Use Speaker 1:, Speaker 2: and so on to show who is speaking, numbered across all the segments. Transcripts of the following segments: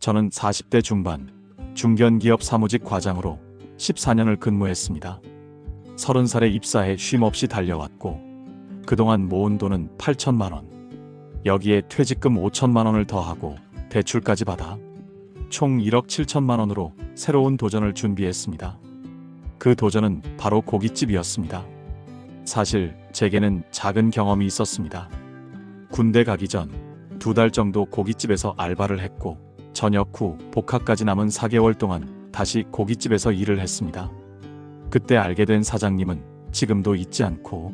Speaker 1: 저는 40대 중반 중견기업 사무직 과장으로 14년을 근무했습니다. 30살에 입사해 쉼없이 달려왔고 그동안 모은 돈은 8천만 원. 여기에 퇴직금 5천만 원을 더하고 대출까지 받아 총 1억 7천만 원으로 새로운 도전을 준비했습니다. 그 도전은 바로 고깃집이었습니다. 사실 제게는 작은 경험이 있었습니다. 군대 가기 전 2달 정도 고깃집에서 알바를 했고 전역 후 복학까지 남은 4개월 동안 다시 고깃집에서 일을 했습니다. 그때 알게 된 사장님은 지금도 잊지 않고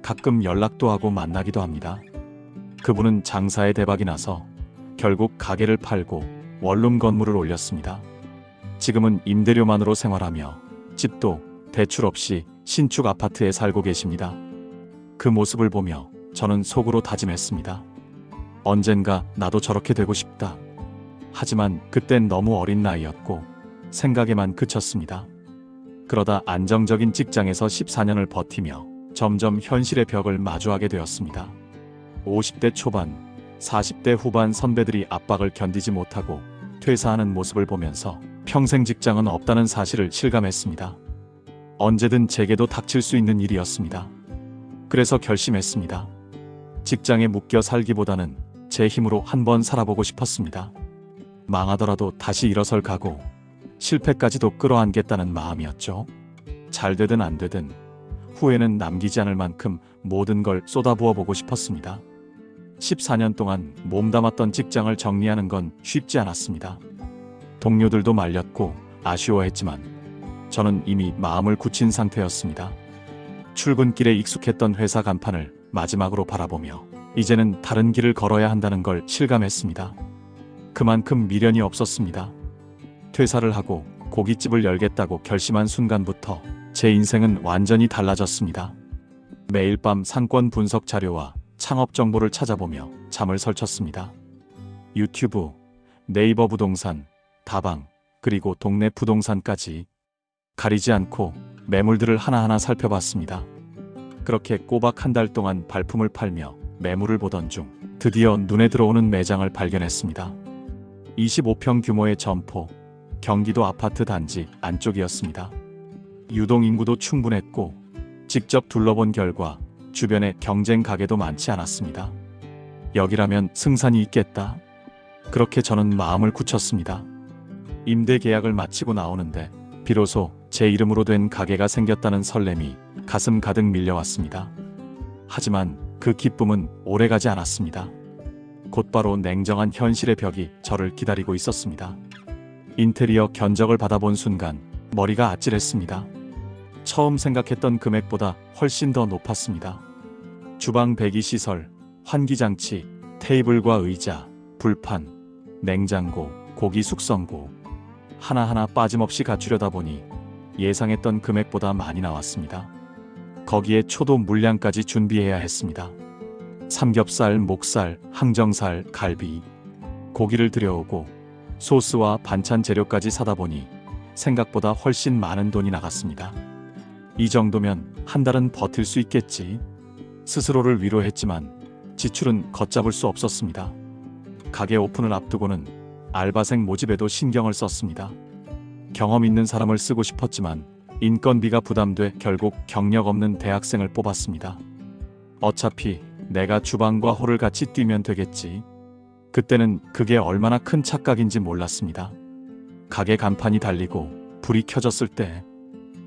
Speaker 1: 가끔 연락도 하고 만나기도 합니다. 그분은 장사에 대박이 나서 결국 가게를 팔고 원룸 건물을 올렸습니다. 지금은 임대료만으로 생활하며 집도 대출 없이 신축 아파트에 살고 계십니다. 그 모습을 보며 저는 속으로 다짐했습니다. 언젠가 나도 저렇게 되고 싶다. 하지만 그땐 너무 어린 나이였고 생각에만 그쳤습니다. 그러다 안정적인 직장에서 14년을 버티며 점점 현실의 벽을 마주하게 되었습니다. 50대 초반, 40대 후반 선배들이 압박을 견디지 못하고 퇴사하는 모습을 보면서 평생 직장은 없다는 사실을 실감했습니다. 언제든 제게도 닥칠 수 있는 일이었습니다. 그래서 결심했습니다. 직장에 묶여 살기보다는 제 힘으로 한번 살아보고 싶었습니다. 망하더라도 다시 일어설 각오, 실패까지도 끌어안겠다는 마음이었죠. 잘 되든 안 되든 후회는 남기지 않을 만큼 모든 걸 쏟아부어보고 싶었습니다. 14년 동안 몸담았던 직장을 정리하는 건 쉽지 않았습니다. 동료들도 말렸고 아쉬워했지만 저는 이미 마음을 굳힌 상태였습니다. 출근길에 익숙했던 회사 간판을 마지막으로 바라보며 이제는 다른 길을 걸어야 한다는 걸 실감했습니다. 그만큼 미련이 없었습니다. 퇴사를 하고 고깃집을 열겠다고 결심한 순간부터 제 인생은 완전히 달라졌습니다. 매일 밤 상권 분석 자료와 창업 정보를 찾아보며 잠을 설쳤습니다. 유튜브, 네이버 부동산, 다방, 그리고 동네 부동산까지 가리지 않고 매물들을 하나하나 살펴봤습니다. 그렇게 꼬박 한 달 동안 발품을 팔며 매물을 보던 중 드디어 눈에 들어오는 매장을 발견했습니다. 25평 규모의 점포, 경기도 아파트 단지 안쪽이었습니다. 유동 인구도 충분했고 직접 둘러본 결과 주변에 경쟁 가게도 많지 않았습니다. 여기라면 승산이 있겠다. 그렇게 저는 마음을 굳혔습니다. 임대 계약을 마치고 나오는데 비로소 제 이름으로 된 가게가 생겼다는 설렘이 가슴 가득 밀려왔습니다. 하지만 그 기쁨은 오래가지 않았습니다. 곧바로 냉정한 현실의 벽이 저를 기다리고 있었습니다. 인테리어 견적을 받아본 순간 머리가 아찔했습니다. 처음 생각했던 금액보다 훨씬 더 높았습니다. 주방 배기 시설, 환기장치, 테이블과 의자, 불판, 냉장고, 고기 숙성고 하나하나 빠짐없이 갖추려다 보니 예상했던 금액보다 많이 나왔습니다. 거기에 초도 물량까지 준비해야 했습니다. 삼겹살, 목살, 항정살, 갈비, 고기를 들여오고 소스와 반찬 재료까지 사다 보니 생각보다 훨씬 많은 돈이 나갔습니다. 이 정도면 한 달은 버틸 수 있겠지. 스스로를 위로했지만 지출은 걷잡을 수 없었습니다. 가게 오픈을 앞두고는 알바생 모집에도 신경을 썼습니다. 경험 있는 사람을 쓰고 싶었지만 인건비가 부담돼 결국 경력 없는 대학생을 뽑았습니다. 어차피 내가 주방과 홀을 같이 뛰면 되겠지. 그때는 그게 얼마나 큰 착각인지 몰랐습니다. 가게 간판이 달리고 불이 켜졌을 때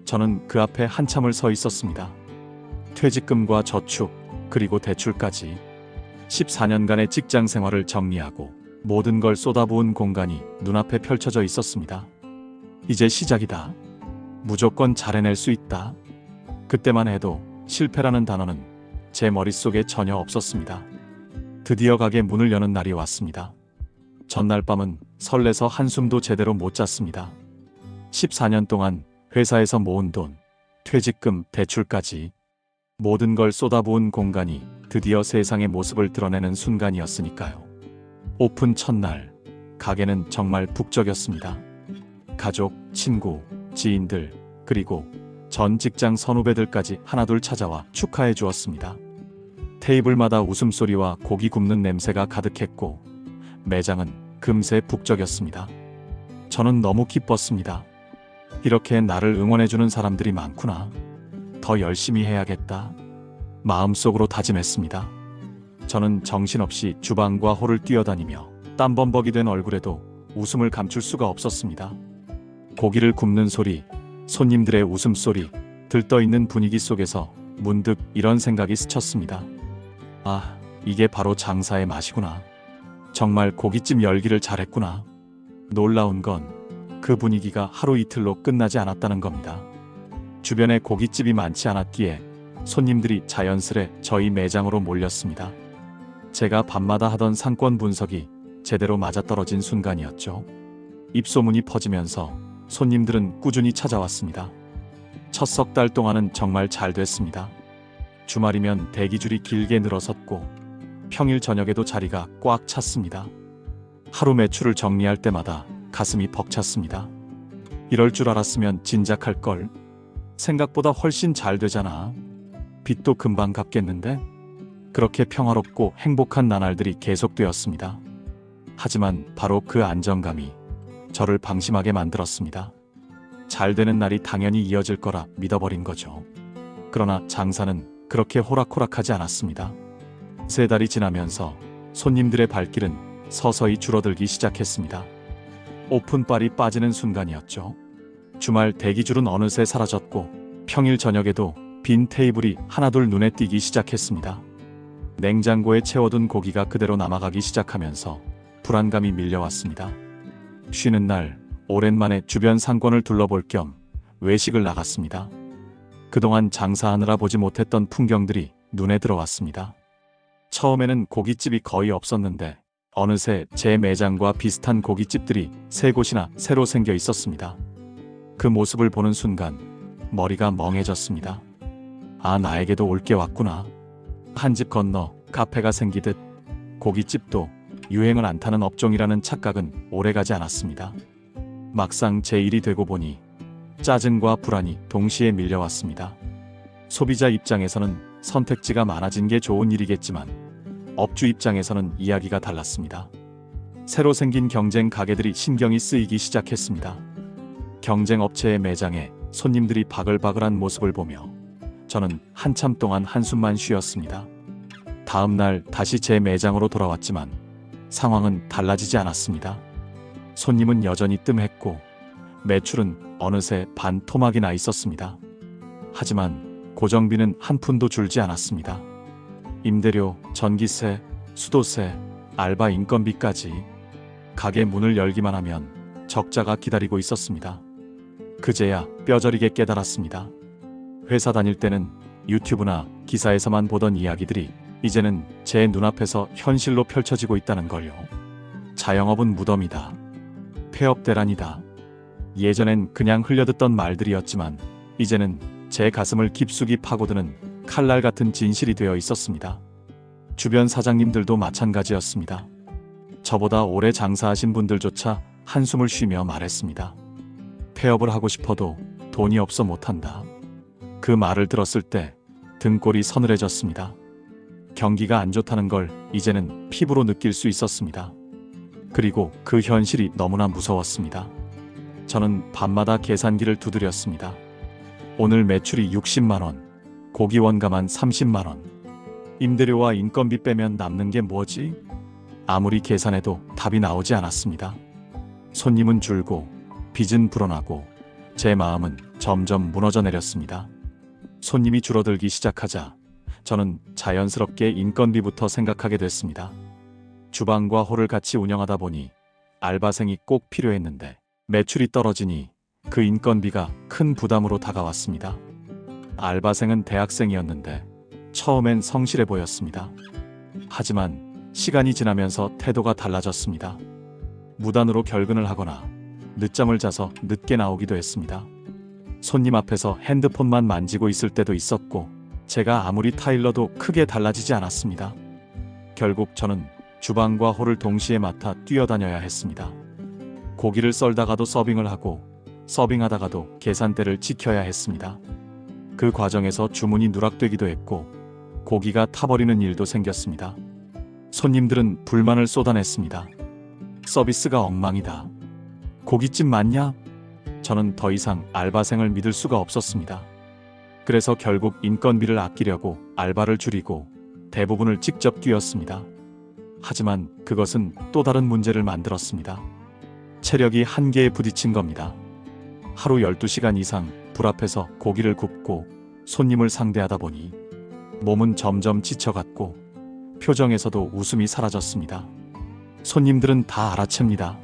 Speaker 1: 저는 그 앞에 한참을 서 있었습니다. 퇴직금과 저축, 그리고 대출까지 14년간의 직장 생활을 정리하고 모든 걸 쏟아부은 공간이 눈앞에 펼쳐져 있었습니다. 이제 시작이다. 무조건 잘해낼 수 있다. 그때만 해도 실패라는 단어는 제 머릿속에 전혀 없었습니다. 드디어 가게 문을 여는 날이 왔습니다. 전날 밤은 설레서 한숨도 제대로 못 잤습니다. 14년 동안 회사에서 모은 돈, 퇴직금, 대출까지 모든 걸 쏟아부은 공간이 드디어 세상의 모습을 드러내는 순간이었으니까요. 오픈 첫날, 가게는 정말 북적였습니다. 가족, 친구, 지인들, 그리고 전 직장 선후배들까지 하나둘 찾아와 축하해 주었습니다. 테이블마다 웃음소리와 고기 굽는 냄새가 가득했고 매장은 금세 북적였습니다. 저는 너무 기뻤습니다. 이렇게 나를 응원해주는 사람들이 많구나. 더 열심히 해야겠다. 마음속으로 다짐했습니다. 저는 정신없이 주방과 홀을 뛰어다니며 땀범벅이 된 얼굴에도 웃음을 감출 수가 없었습니다. 고기를 굽는 소리, 손님들의 웃음소리, 들떠있는 분위기 속에서 문득 이런 생각이 스쳤습니다. 아, 이게 바로 장사의 맛이구나. 정말 고깃집 열기를 잘했구나. 놀라운 건 그 분위기가 하루 이틀로 끝나지 않았다는 겁니다. 주변에 고깃집이 많지 않았기에 손님들이 자연스레 저희 매장으로 몰렸습니다. 제가 밤마다 하던 상권 분석이 제대로 맞아떨어진 순간이었죠. 입소문이 퍼지면서 손님들은 꾸준히 찾아왔습니다. 첫 석 달 동안은 정말 잘 됐습니다. 주말이면 대기줄이 길게 늘어섰고 평일 저녁에도 자리가 꽉 찼습니다. 하루 매출을 정리할 때마다 가슴이 벅찼습니다. 이럴 줄 알았으면 진작할 걸. 생각보다 훨씬 잘 되잖아. 빚도 금방 갚겠는데? 그렇게 평화롭고 행복한 나날들이 계속되었습니다. 하지만 바로 그 안정감이 저를 방심하게 만들었습니다. 잘 되는 날이 당연히 이어질 거라 믿어버린 거죠. 그러나 장사는 그렇게 호락호락하지 않았습니다. 3달이 지나면서 손님들의 발길은 서서히 줄어들기 시작했습니다. 오픈빨이 빠지는 순간이었죠. 주말 대기줄은 어느새 사라졌고 평일 저녁에도 빈 테이블이 하나둘 눈에 띄기 시작했습니다. 냉장고에 채워둔 고기가 그대로 남아가기 시작하면서 불안감이 밀려왔습니다. 쉬는 날 오랜만에 주변 상권을 둘러볼 겸 외식을 나갔습니다. 그동안 장사하느라 보지 못했던 풍경들이 눈에 들어왔습니다. 처음에는 고깃집이 거의 없었는데 어느새 제 매장과 비슷한 고깃집들이 3곳이나 새로 생겨 있었습니다. 그 모습을 보는 순간 머리가 멍해졌습니다. 아, 나에게도 올 게 왔구나. 한 집 건너 카페가 생기듯 고깃집도 유행을 안 타는 업종이라는 착각은 오래가지 않았습니다. 막상 제 일이 되고 보니 짜증과 불안이 동시에 밀려왔습니다. 소비자 입장에서는 선택지가 많아진 게 좋은 일이겠지만 업주 입장에서는 이야기가 달랐습니다. 새로 생긴 경쟁 가게들이 신경이 쓰이기 시작했습니다. 경쟁 업체의 매장에 손님들이 바글바글한 모습을 보며 저는 한참 동안 한숨만 쉬었습니다. 다음 날 다시 제 매장으로 돌아왔지만 상황은 달라지지 않았습니다. 손님은 여전히 뜸했고 매출은 어느새 반 토막이 나 있었습니다. 하지만 고정비는 한 푼도 줄지 않았습니다. 임대료, 전기세, 수도세, 알바 인건비까지 가게 문을 열기만 하면 적자가 기다리고 있었습니다. 그제야 뼈저리게 깨달았습니다. 회사 다닐 때는 유튜브나 기사에서만 보던 이야기들이 이제는 제 눈앞에서 현실로 펼쳐지고 있다는 걸요. 자영업은 무덤이다. 폐업 대란이다. 예전엔 그냥 흘려듣던 말들이었지만 이제는 제 가슴을 깊숙이 파고드는 칼날 같은 진실이 되어 있었습니다. 주변 사장님들도 마찬가지였습니다. 저보다 오래 장사하신 분들조차 한숨을 쉬며 말했습니다. 폐업을 하고 싶어도 돈이 없어 못한다. 그 말을 들었을 때 등골이 서늘해졌습니다. 경기가 안 좋다는 걸 이제는 피부로 느낄 수 있었습니다. 그리고 그 현실이 너무나 무서웠습니다. 저는 밤마다 계산기를 두드렸습니다. 오늘 매출이 60만 원, 고기 원가만 30만 원. 임대료와 인건비 빼면 남는 게 뭐지? 아무리 계산해도 답이 나오지 않았습니다. 손님은 줄고 빚은 불어나고 제 마음은 점점 무너져 내렸습니다. 손님이 줄어들기 시작하자 저는 자연스럽게 인건비부터 생각하게 됐습니다. 주방과 홀을 같이 운영하다 보니 알바생이 꼭 필요했는데 매출이 떨어지니 그 인건비가 큰 부담으로 다가왔습니다. 알바생은 대학생이었는데 처음엔 성실해 보였습니다. 하지만 시간이 지나면서 태도가 달라졌습니다. 무단으로 결근을 하거나 늦잠을 자서 늦게 나오기도 했습니다. 손님 앞에서 핸드폰만 만지고 있을 때도 있었고 제가 아무리 타일러도 크게 달라지지 않았습니다. 결국 저는 주방과 홀을 동시에 맡아 뛰어다녀야 했습니다. 고기를 썰다가도 서빙을 하고 서빙하다가도 계산대를 지켜야 했습니다. 그 과정에서 주문이 누락되기도 했고 고기가 타버리는 일도 생겼습니다. 손님들은 불만을 쏟아냈습니다. 서비스가 엉망이다. 고깃집 맞냐? 저는 더 이상 알바생을 믿을 수가 없었습니다. 그래서 결국 인건비를 아끼려고 알바를 줄이고 대부분을 직접 뛰었습니다. 하지만 그것은 또 다른 문제를 만들었습니다. 체력이 한계에 부딪힌 겁니다. 하루 12시간 이상 불 앞에서 고기를 굽고 손님을 상대하다 보니 몸은 점점 지쳐갔고 표정에서도 웃음이 사라졌습니다. 손님들은 다 알아챕니다.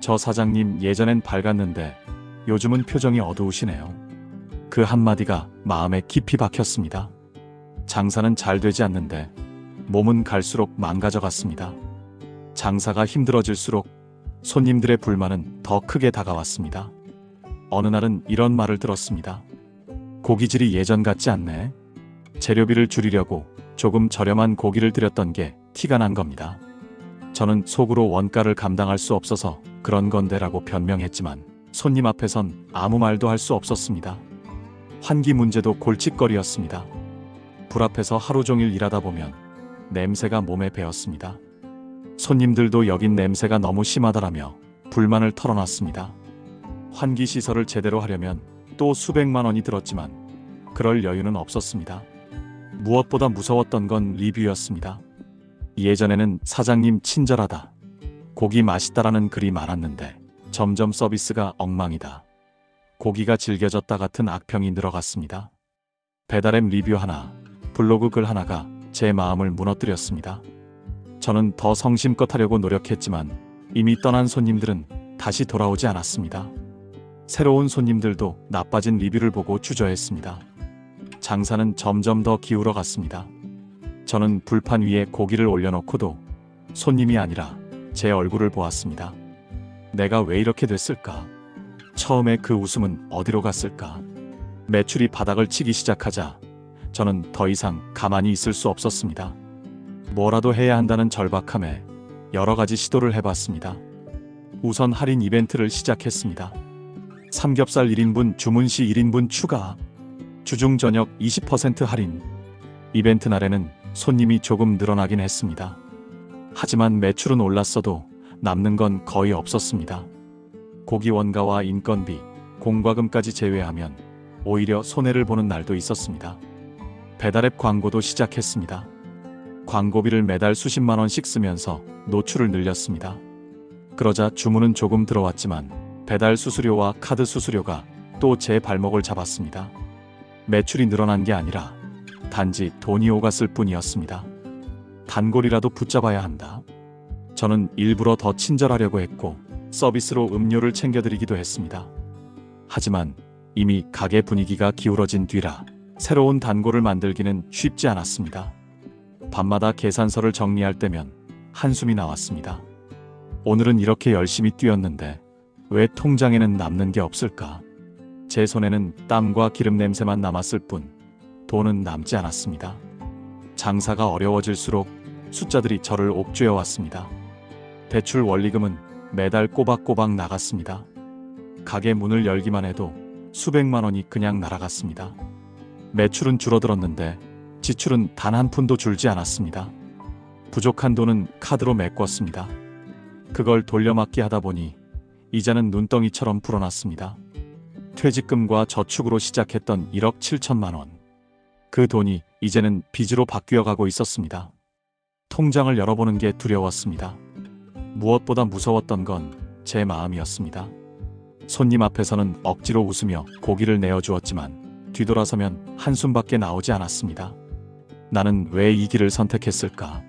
Speaker 1: 저 사장님 예전엔 밝았는데 요즘은 표정이 어두우시네요. 그 한마디가 마음에 깊이 박혔습니다. 장사는 잘 되지 않는데 몸은 갈수록 망가져갔습니다. 장사가 힘들어질수록 손님들의 불만은 더 크게 다가왔습니다. 어느 날은 이런 말을 들었습니다. 고기질이 예전 같지 않네. 재료비를 줄이려고 조금 저렴한 고기를 드렸던 게 티가 난 겁니다. 저는 속으로 원가를 감당할 수 없어서 그런 건데라고 변명했지만 손님 앞에선 아무 말도 할 수 없었습니다. 환기 문제도 골칫거리였습니다. 불 앞에서 하루 종일 일하다 보면 냄새가 몸에 배었습니다. 손님들도 여긴 냄새가 너무 심하다라며 불만을 털어놨습니다. 환기 시설을 제대로 하려면 또 수백만 원이 들었지만 그럴 여유는 없었습니다. 무엇보다 무서웠던 건 리뷰였습니다. 예전에는 사장님 친절하다, 고기 맛있다라는 글이 많았는데 점점 서비스가 엉망이다, 고기가 질겨졌다 같은 악평이 늘어갔습니다. 배달앱 리뷰 하나, 블로그 글 하나가 제 마음을 무너뜨렸습니다. 저는 더 성심껏 하려고 노력했지만 이미 떠난 손님들은 다시 돌아오지 않았습니다. 새로운 손님들도 나빠진 리뷰를 보고 주저했습니다. 장사는 점점 더 기울어 갔습니다. 저는 불판 위에 고기를 올려놓고도 손님이 아니라 제 얼굴을 보았습니다. 내가 왜 이렇게 됐을까? 처음에 그 웃음은 어디로 갔을까? 매출이 바닥을 치기 시작하자 저는 더 이상 가만히 있을 수 없었습니다. 뭐라도 해야 한다는 절박함에 여러 가지 시도를 해봤습니다. 우선 할인 이벤트를 시작했습니다. 삼겹살 1인분 주문 시 1인분 추가, 주중 저녁 20% 할인. 이벤트 날에는 손님이 조금 늘어나긴 했습니다. 하지만 매출은 올랐어도 남는 건 거의 없었습니다. 고기 원가와 인건비, 공과금까지 제외하면 오히려 손해를 보는 날도 있었습니다. 배달앱 광고도 시작했습니다. 광고비를 매달 수십만 원씩 쓰면서 노출을 늘렸습니다. 그러자 주문은 조금 들어왔지만 배달 수수료와 카드 수수료가 또 제 발목을 잡았습니다. 매출이 늘어난 게 아니라 단지 돈이 오갔을 뿐이었습니다. 단골이라도 붙잡아야 한다. 저는 일부러 더 친절하려고 했고 서비스로 음료를 챙겨드리기도 했습니다. 하지만 이미 가게 분위기가 기울어진 뒤라 새로운 단골을 만들기는 쉽지 않았습니다. 밤마다 계산서를 정리할 때면 한숨이 나왔습니다. 오늘은 이렇게 열심히 뛰었는데 왜 통장에는 남는 게 없을까? 제 손에는 땀과 기름 냄새만 남았을 뿐 돈은 남지 않았습니다. 장사가 어려워질수록 숫자들이 저를 옥죄어 왔습니다. 대출 원리금은 매달 꼬박꼬박 나갔습니다. 가게 문을 열기만 해도 수백만 원이 그냥 날아갔습니다. 매출은 줄어들었는데 지출은 단 한 푼도 줄지 않았습니다. 부족한 돈은 카드로 메꿨습니다. 그걸 돌려막기 하다 보니 이자는 눈덩이처럼 불어났습니다. 퇴직금과 저축으로 시작했던 1억 7천만 원. 그 돈이 이제는 빚으로 바뀌어 가고 있었습니다. 통장을 열어보는 게 두려웠습니다. 무엇보다 무서웠던 건 제 마음이었습니다. 손님 앞에서는 억지로 웃으며 고기를 내어주었지만 뒤돌아서면 한숨밖에 나오지 않았습니다. 나는 왜 이 길을 선택했을까?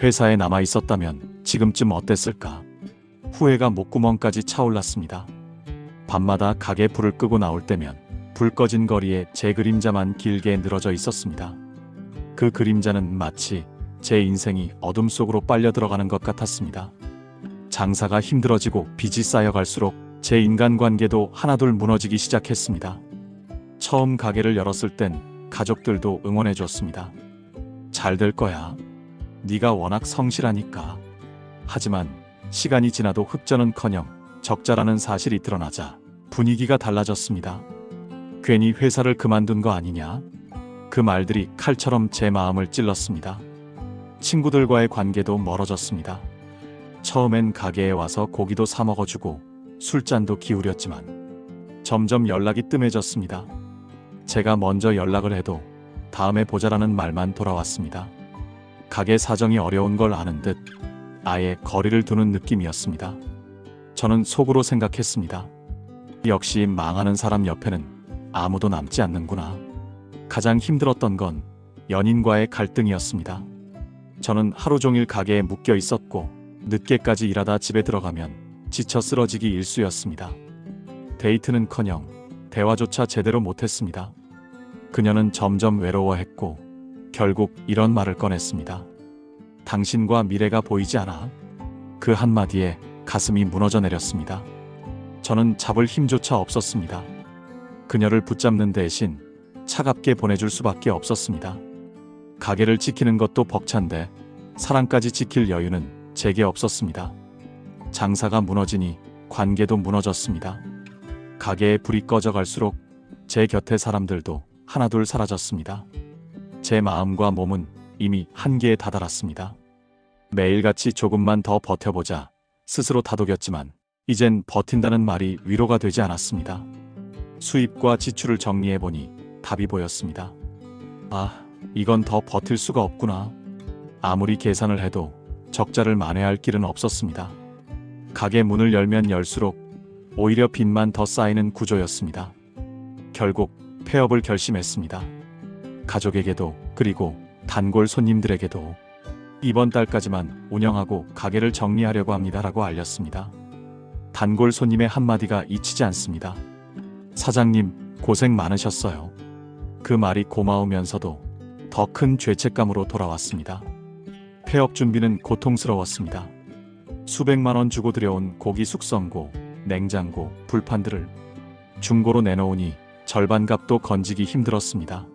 Speaker 1: 회사에 남아 있었다면 지금쯤 어땠을까? 후회가 목구멍까지 차올랐습니다. 밤마다 가게 불을 끄고 나올 때면 불 꺼진 거리에 제 그림자만 길게 늘어져 있었습니다. 그 그림자는 마치 제 인생이 어둠 속으로 빨려 들어가는 것 같았습니다. 장사가 힘들어지고 빚이 쌓여갈수록 제 인간관계도 하나둘 무너지기 시작했습니다. 처음 가게를 열었을 땐 가족들도 응원해줬습니다. 잘 될 거야. 네가 워낙 성실하니까. 하지만 시간이 지나도 흑전은커녕 적자라는 사실이 드러나자 분위기가 달라졌습니다. 괜히 회사를 그만둔 거 아니냐? 그 말들이 칼처럼 제 마음을 찔렀습니다. 친구들과의 관계도 멀어졌습니다. 처음엔 가게에 와서 고기도 사 먹어주고 술잔도 기울였지만 점점 연락이 뜸해졌습니다. 제가 먼저 연락을 해도 다음에 보자라는 말만 돌아왔습니다. 가게 사정이 어려운 걸 아는 듯 아예 거리를 두는 느낌이었습니다. 저는 속으로 생각했습니다. 역시 망하는 사람 옆에는 아무도 남지 않는구나. 가장 힘들었던 건 연인과의 갈등이었습니다. 저는 하루 종일 가게에 묶여 있었고 늦게까지 일하다 집에 들어가면 지쳐 쓰러지기 일쑤였습니다. 데이트는커녕 대화조차 제대로 못했습니다. 그녀는 점점 외로워했고 결국 이런 말을 꺼냈습니다. 당신과 미래가 보이지 않아? 그 한마디에 가슴이 무너져 내렸습니다. 저는 잡을 힘조차 없었습니다. 그녀를 붙잡는 대신 차갑게 보내줄 수밖에 없었습니다. 가게를 지키는 것도 벅찬데 사랑까지 지킬 여유는 제게 없었습니다. 장사가 무너지니 관계도 무너졌습니다. 가게에 불이 꺼져갈수록 제 곁에 사람들도 하나둘 사라졌습니다. 제 마음과 몸은 이미 한계에 다다랐습니다. 매일같이 조금만 더 버텨보자 스스로 다독였지만 이젠 버틴다는 말이 위로가 되지 않았습니다. 수입과 지출을 정리해보니 답이 보였습니다. 아, 이건 더 버틸 수가 없구나. 아무리 계산을 해도 적자를 만회할 길은 없었습니다. 가게 문을 열면 열수록 오히려 빚만 더 쌓이는 구조였습니다. 결국 폐업을 결심했습니다. 가족에게도 그리고 단골 손님들에게도 이번 달까지만 운영하고 가게를 정리하려고 합니다라고 알렸습니다. 단골 손님의 한마디가 잊히지 않습니다. 사장님, 고생 많으셨어요. 그 말이 고마우면서도 더 큰 죄책감으로 돌아왔습니다. 폐업 준비는 고통스러웠습니다. 수백만 원 주고 들여온 고기 숙성고, 냉장고, 불판들을 중고로 내놓으니 절반 값도 건지기 힘들었습니다.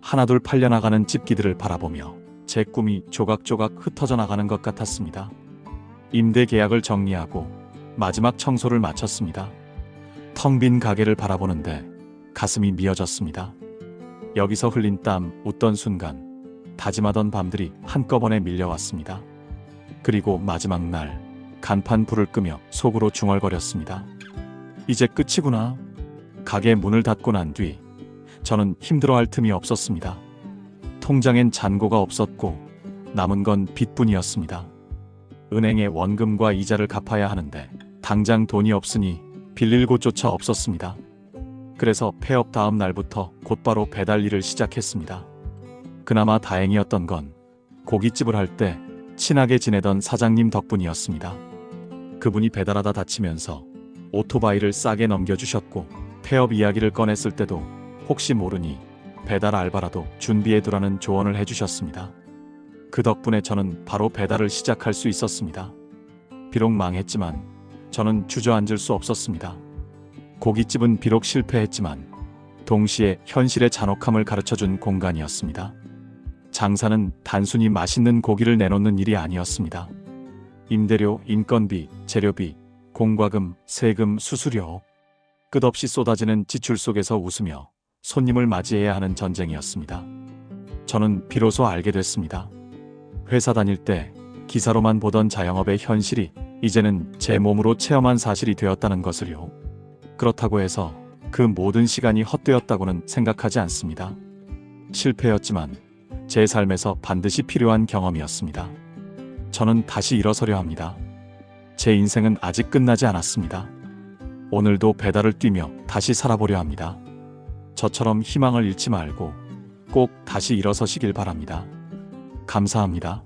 Speaker 1: 하나둘 팔려나가는 집기들을 바라보며 제 꿈이 조각조각 흩어져 나가는 것 같았습니다. 임대 계약을 정리하고 마지막 청소를 마쳤습니다. 텅 빈 가게를 바라보는데 가슴이 미어졌습니다. 여기서 흘린 땀, 웃던 순간, 다짐하던 밤들이 한꺼번에 밀려왔습니다. 그리고 마지막 날 간판 불을 끄며 속으로 중얼거렸습니다. 이제 끝이구나. 가게 문을 닫고 난 뒤 저는 힘들어할 틈이 없었습니다. 통장엔 잔고가 없었고 남은 건 빚뿐이었습니다. 은행에 원금과 이자를 갚아야 하는데 당장 돈이 없으니 빌릴 곳조차 없었습니다. 그래서 폐업 다음 날부터 곧바로 배달 일을 시작했습니다. 그나마 다행이었던 건 고깃집을 할 때 친하게 지내던 사장님 덕분이었습니다. 그분이 배달하다 다치면서 오토바이를 싸게 넘겨주셨고 폐업 이야기를 꺼냈을 때도 혹시 모르니 배달 알바라도 준비해두라는 조언을 해주셨습니다. 그 덕분에 저는 바로 배달을 시작할 수 있었습니다. 비록 망했지만 저는 주저앉을 수 없었습니다. 고깃집은 비록 실패했지만 동시에 현실의 잔혹함을 가르쳐준 공간이었습니다. 장사는 단순히 맛있는 고기를 내놓는 일이 아니었습니다. 임대료, 인건비, 재료비, 공과금, 세금, 수수료, 끝없이 쏟아지는 지출 속에서 웃으며 손님을 맞이해야 하는 전쟁이었습니다. 저는 비로소 알게 됐습니다. 회사 다닐 때 기사로만 보던 자영업의 현실이 이제는 제 몸으로 체험한 사실이 되었다는 것을요. 그렇다고 해서 그 모든 시간이 헛되었다고는 생각하지 않습니다. 실패였지만 제 삶에서 반드시 필요한 경험이었습니다. 저는 다시 일어서려 합니다. 제 인생은 아직 끝나지 않았습니다. 오늘도 배달을 뛰며 다시 살아보려 합니다. 저처럼 희망을 잃지 말고 꼭 다시 일어서시길 바랍니다. 감사합니다.